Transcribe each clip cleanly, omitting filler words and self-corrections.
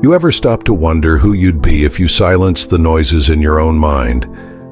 You ever stop to wonder who you'd be if you silenced the noises in your own mind?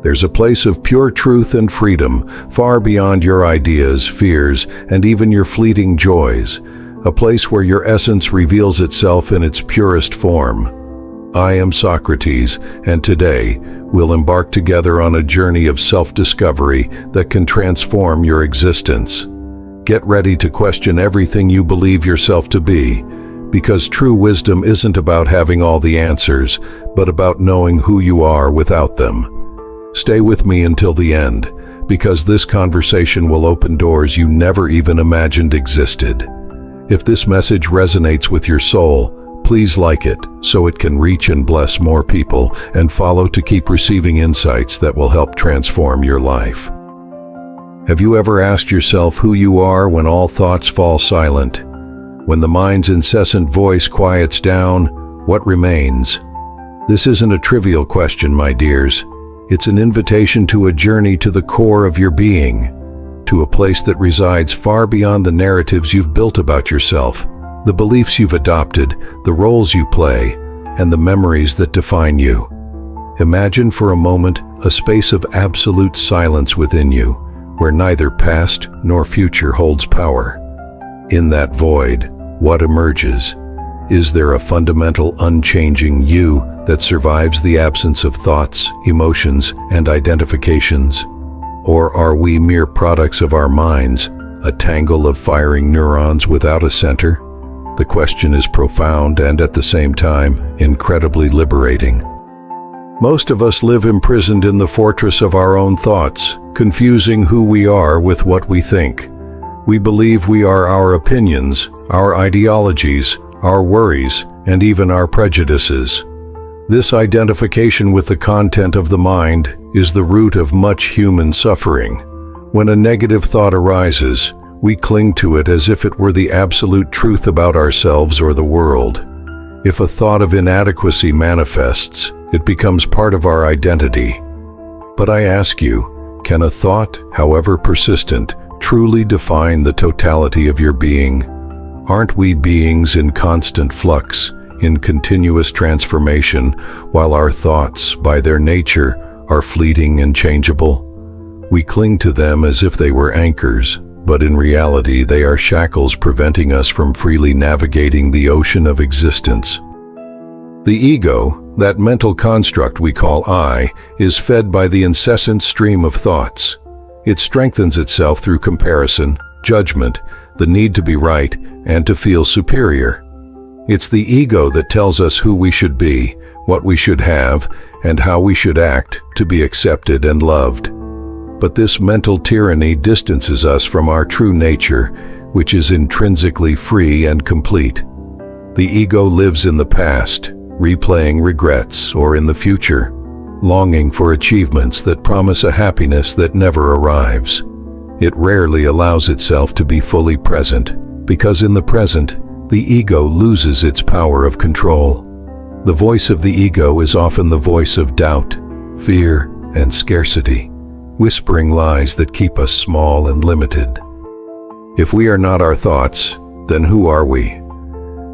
There's a place of pure truth and freedom, far beyond your ideas, fears, and even your fleeting joys. A place where your essence reveals itself in its purest form. I am Socrates, and today we'll embark together on a journey of self-discovery that can transform your existence. Get ready to question everything you believe yourself to be, because true wisdom isn't about having all the answers, but about knowing who you are without them. Stay with me until the end, because this conversation will open doors you never even imagined existed. If this message resonates with your soul, please like it so it can reach and bless more people, and follow to keep receiving insights that will help transform your life. Have you ever asked yourself who you are when all thoughts fall silent? When the mind's incessant voice quiets down, what remains? This isn't a trivial question, my dears. It's an invitation to a journey to the core of your being, to a place that resides far beyond the narratives you've built about yourself, the beliefs you've adopted, the roles you play, and the memories that define you. Imagine for a moment a space of absolute silence within you, where neither past nor future holds power. In that void, what emerges? Is there a fundamental, unchanging you that survives the absence of thoughts, emotions, and identifications? Or are we mere products of our minds, a tangle of firing neurons without a center? The question is profound and at the same time, incredibly liberating. Most of us live imprisoned in the fortress of our own thoughts, confusing who we are with what we think. We believe we are our opinions, our ideologies, our worries, and even our prejudices. This identification with the content of the mind is the root of much human suffering. When a negative thought arises, we cling to it as if it were the absolute truth about ourselves or the world. If a thought of inadequacy manifests, it becomes part of our identity. But I ask you, can a thought, however persistent, truly define the totality of your being? Aren't we beings in constant flux, in continuous transformation, while our thoughts, by their nature, are fleeting and changeable? We cling to them as if they were anchors, but in reality they are shackles preventing us from freely navigating the ocean of existence. The ego, that mental construct we call I, is fed by the incessant stream of thoughts. It strengthens itself through comparison, judgment, the need to be right, and to feel superior. It's the ego that tells us who we should be, what we should have, and how we should act to be accepted and loved. But this mental tyranny distances us from our true nature, which is intrinsically free and complete. The ego lives in the past, replaying regrets, or in the future, longing for achievements that promise a happiness that never arrives. It rarely allows itself to be fully present, because in the present, the ego loses its power of control. The voice of the ego is often the voice of doubt, fear, and scarcity, whispering lies that keep us small and limited. If we are not our thoughts, then who are we?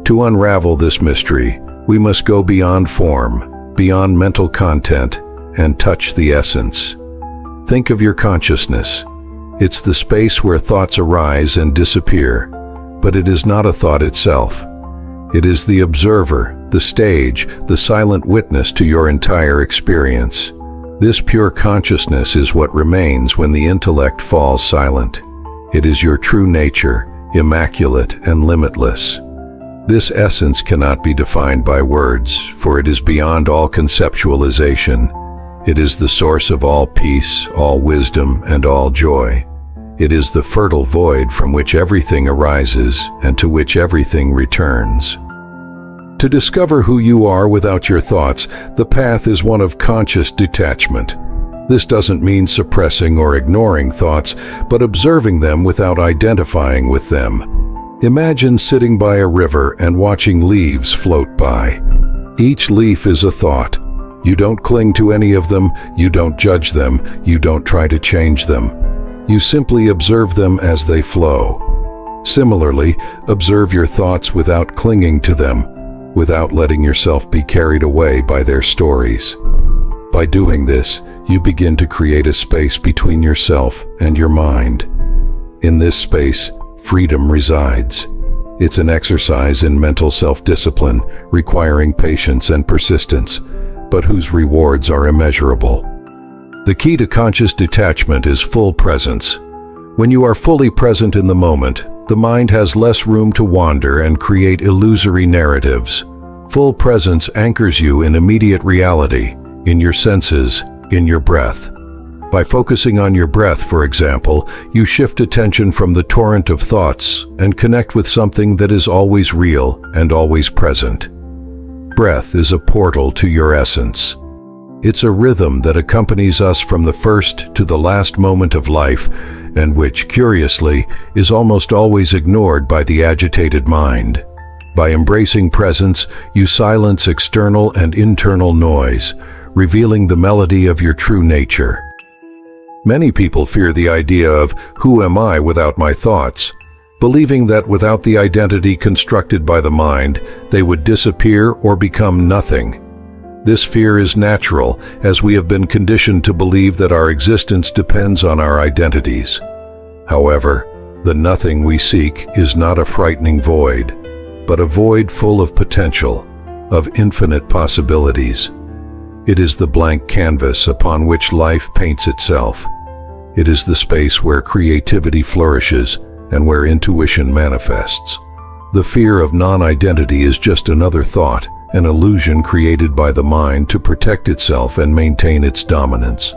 To unravel this mystery, we must go beyond form, beyond mental content, and touch the essence. Think of your consciousness. It's the space where thoughts arise and disappear, but it is not a thought itself. It is the observer, the stage, the silent witness to your entire experience. This pure consciousness is what remains when the intellect falls silent. It is your true nature, immaculate and limitless. This essence cannot be defined by words, for it is beyond all conceptualization. It is the source of all peace, all wisdom, and all joy. It is the fertile void from which everything arises and to which everything returns. To discover who you are without your thoughts, the path is one of conscious detachment. This doesn't mean suppressing or ignoring thoughts, but observing them without identifying with them. Imagine sitting by a river and watching leaves float by. Each leaf is a thought. You don't cling to any of them, you don't judge them, you don't try to change them. You simply observe them as they flow. Similarly, observe your thoughts without clinging to them, without letting yourself be carried away by their stories. By doing this, you begin to create a space between yourself and your mind. In this space, freedom resides. It's an exercise in mental self-discipline, requiring patience and persistence, but whose rewards are immeasurable. The key to conscious detachment is full presence. When you are fully present in the moment, the mind has less room to wander and create illusory narratives. Full presence anchors you in immediate reality, in your senses, in your breath. By focusing on your breath, for example, you shift attention from the torrent of thoughts and connect with something that is always real and always present. Breath is a portal to your essence. It's a rhythm that accompanies us from the first to the last moment of life, and which, curiously, is almost always ignored by the agitated mind. By embracing presence, you silence external and internal noise, revealing the melody of your true nature. Many people fear the idea of, "Who am I without my thoughts?" believing that without the identity constructed by the mind, they would disappear or become nothing. This fear is natural, as we have been conditioned to believe that our existence depends on our identities. However, the nothing we seek is not a frightening void, but a void full of potential, of infinite possibilities. It is the blank canvas upon which life paints itself. It is the space where creativity flourishes and where intuition manifests. The fear of non-identity is just another thought, an illusion created by the mind to protect itself and maintain its dominance.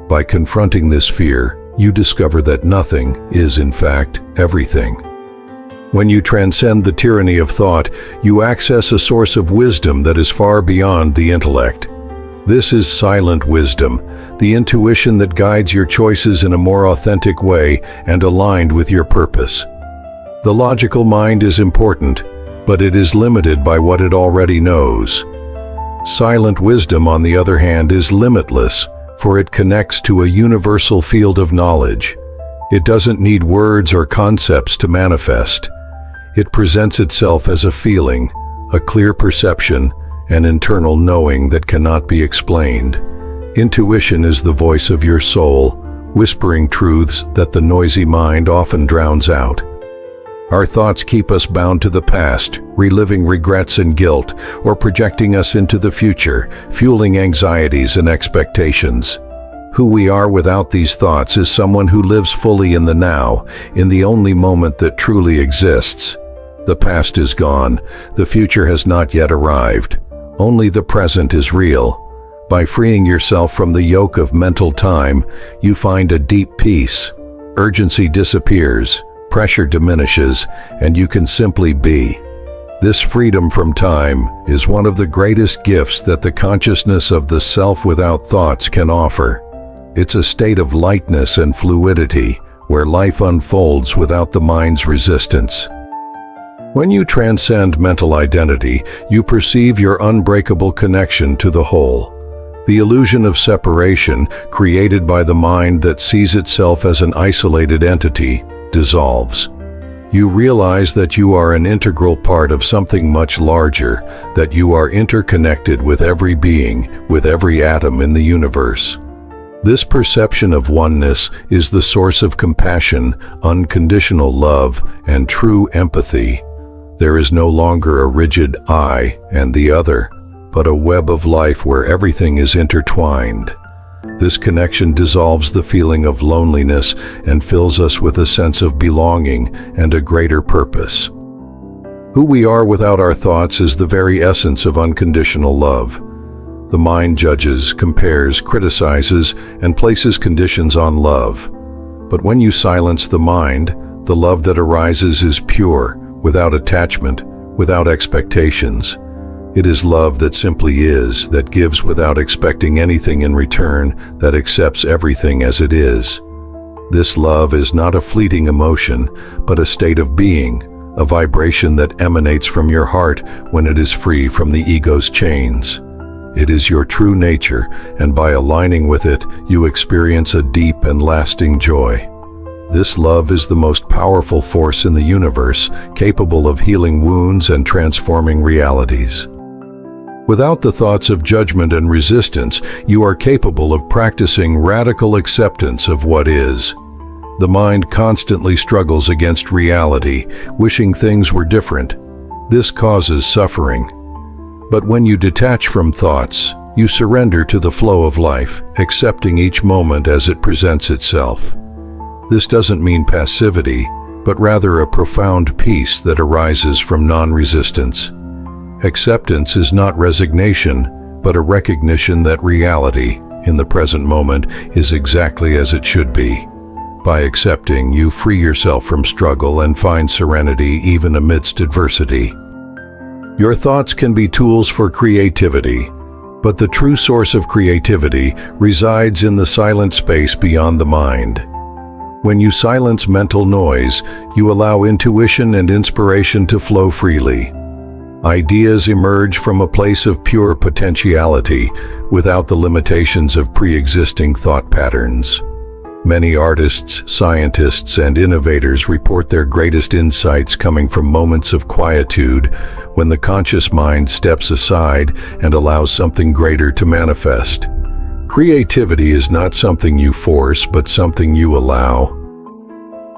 By confronting this fear, you discover that nothing is, in fact, everything. When you transcend the tyranny of thought, you access a source of wisdom that is far beyond the intellect. This is silent wisdom, the intuition that guides your choices in a more authentic way and aligned with your purpose. The logical mind is important, but it is limited by what it already knows. Silent wisdom, on the other hand, is limitless, for it connects to a universal field of knowledge. It doesn't need words or concepts to manifest. It presents itself as a feeling, a clear perception, an internal knowing that cannot be explained. Intuition is the voice of your soul, whispering truths that the noisy mind often drowns out. Our thoughts keep us bound to the past, reliving regrets and guilt, or projecting us into the future, fueling anxieties and expectations. Who we are without these thoughts is someone who lives fully in the now, in the only moment that truly exists. The past is gone, the future has not yet arrived. Only the present is real. By freeing yourself from the yoke of mental time, you find a deep peace. Urgency disappears, pressure diminishes, and you can simply be. This freedom from time is one of the greatest gifts that the consciousness of the self without thoughts can offer. It's a state of lightness and fluidity, where life unfolds without the mind's resistance. When you transcend mental identity, you perceive your unbreakable connection to the whole. The illusion of separation, created by the mind that sees itself as an isolated entity, dissolves. You realize that you are an integral part of something much larger, that you are interconnected with every being, with every atom in the universe. This perception of oneness is the source of compassion, unconditional love, and true empathy. There is no longer a rigid I and the other, but a web of life where everything is intertwined. This connection dissolves the feeling of loneliness and fills us with a sense of belonging and a greater purpose. Who we are without our thoughts is the very essence of unconditional love. The mind judges, compares, criticizes, and places conditions on love. But when you silence the mind, the love that arises is pure, without attachment, without expectations. It is love that simply is, that gives without expecting anything in return, that accepts everything as it is. This love is not a fleeting emotion, but a state of being, a vibration that emanates from your heart when it is free from the ego's chains. It is your true nature, and by aligning with it, you experience a deep and lasting joy. This love is the most powerful force in the universe, capable of healing wounds and transforming realities. Without the thoughts of judgment and resistance, you are capable of practicing radical acceptance of what is. The mind constantly struggles against reality, wishing things were different. This causes suffering. But when you detach from thoughts, you surrender to the flow of life, accepting each moment as it presents itself. This doesn't mean passivity, but rather a profound peace that arises from non-resistance. Acceptance is not resignation, but a recognition that reality, in the present moment, is exactly as it should be. By accepting, you free yourself from struggle and find serenity even amidst adversity. Your thoughts can be tools for creativity, but the true source of creativity resides in the silent space beyond the mind. When you silence mental noise, you allow intuition and inspiration to flow freely. Ideas emerge from a place of pure potentiality, without the limitations of pre-existing thought patterns. Many artists, scientists, and innovators report their greatest insights coming from moments of quietude, when the conscious mind steps aside and allows something greater to manifest. Creativity is not something you force, but something you allow.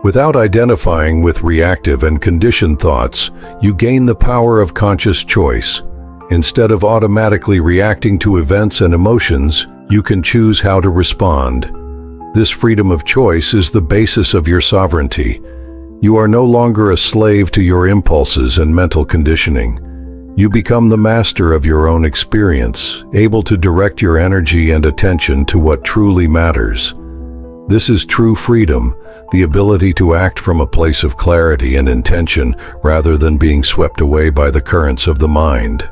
Without identifying with reactive and conditioned thoughts, you gain the power of conscious choice. Instead of automatically reacting to events and emotions, you can choose how to respond. This freedom of choice is the basis of your sovereignty. You are no longer a slave to your impulses and mental conditioning. You become the master of your own experience, able to direct your energy and attention to what truly matters. This is true freedom, the ability to act from a place of clarity and intention rather than being swept away by the currents of the mind.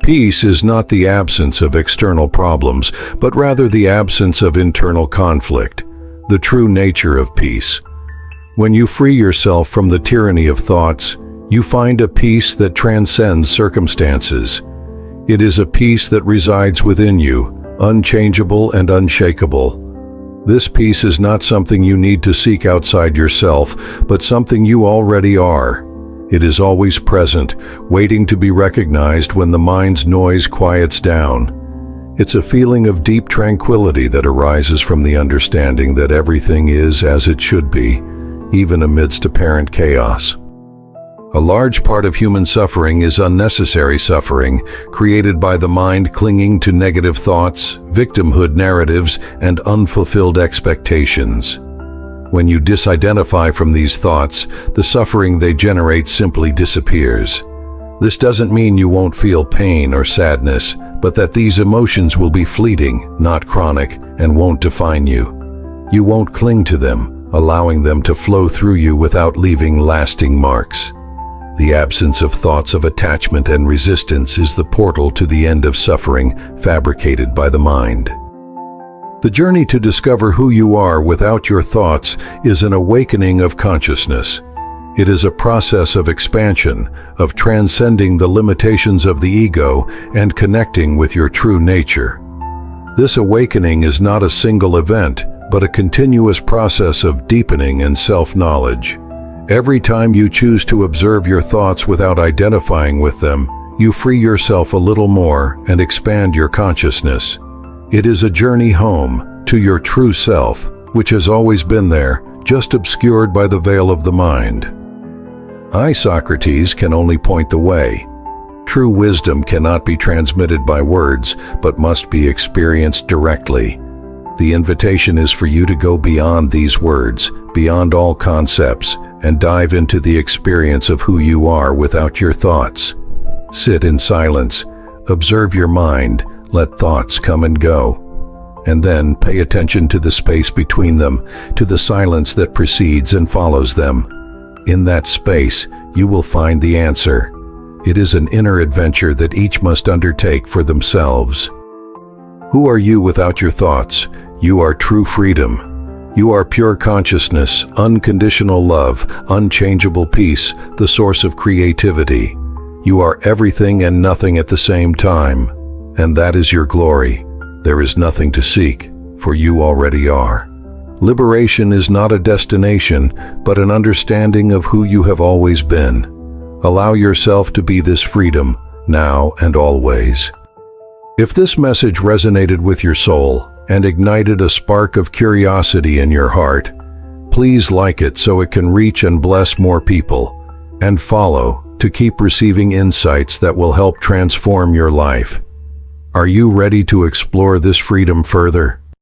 Peace is not the absence of external problems, but rather the absence of internal conflict, the true nature of peace. When you free yourself from the tyranny of thoughts, you find a peace that transcends circumstances. It is a peace that resides within you, unchangeable and unshakable. This peace is not something you need to seek outside yourself, but something you already are. It is always present, waiting to be recognized when the mind's noise quiets down. It's a feeling of deep tranquility that arises from the understanding that everything is as it should be, even amidst apparent chaos. A large part of human suffering is unnecessary suffering, created by the mind clinging to negative thoughts, victimhood narratives, and unfulfilled expectations. When you disidentify from these thoughts, the suffering they generate simply disappears. This doesn't mean you won't feel pain or sadness, but that these emotions will be fleeting, not chronic, and won't define you. You won't cling to them, allowing them to flow through you without leaving lasting marks. The absence of thoughts of attachment and resistance is the portal to the end of suffering fabricated by the mind. The journey to discover who you are without your thoughts is an awakening of consciousness. It is a process of expansion, of transcending the limitations of the ego and connecting with your true nature. This awakening is not a single event, but a continuous process of deepening and self-knowledge. Every time you choose to observe your thoughts without identifying with them, you free yourself a little more and expand your consciousness. It is a journey home to your true self, which has always been there, just obscured by the veil of the mind. I, Socrates, can only point the way. True wisdom cannot be transmitted by words, but must be experienced directly. The invitation is for you to go beyond these words, beyond all concepts, and dive into the experience of who you are without your thoughts. Sit in silence, observe your mind, let thoughts come and go, and then pay attention to the space between them, to the silence that precedes and follows them. In that space, you will find the answer. It is an inner adventure that each must undertake for themselves. Who are you without your thoughts? You are true freedom. You are pure consciousness, unconditional love, unchangeable peace, the source of creativity. You are everything and nothing at the same time, and that is your glory. There is nothing to seek, for you already are. Liberation is not a destination, but an understanding of who you have always been. Allow yourself to be this freedom, now and always. If this message resonated with your soul and ignited a spark of curiosity in your heart, please like it so it can reach and bless more people, and follow to keep receiving insights that will help transform your life. Are you ready to explore this freedom further?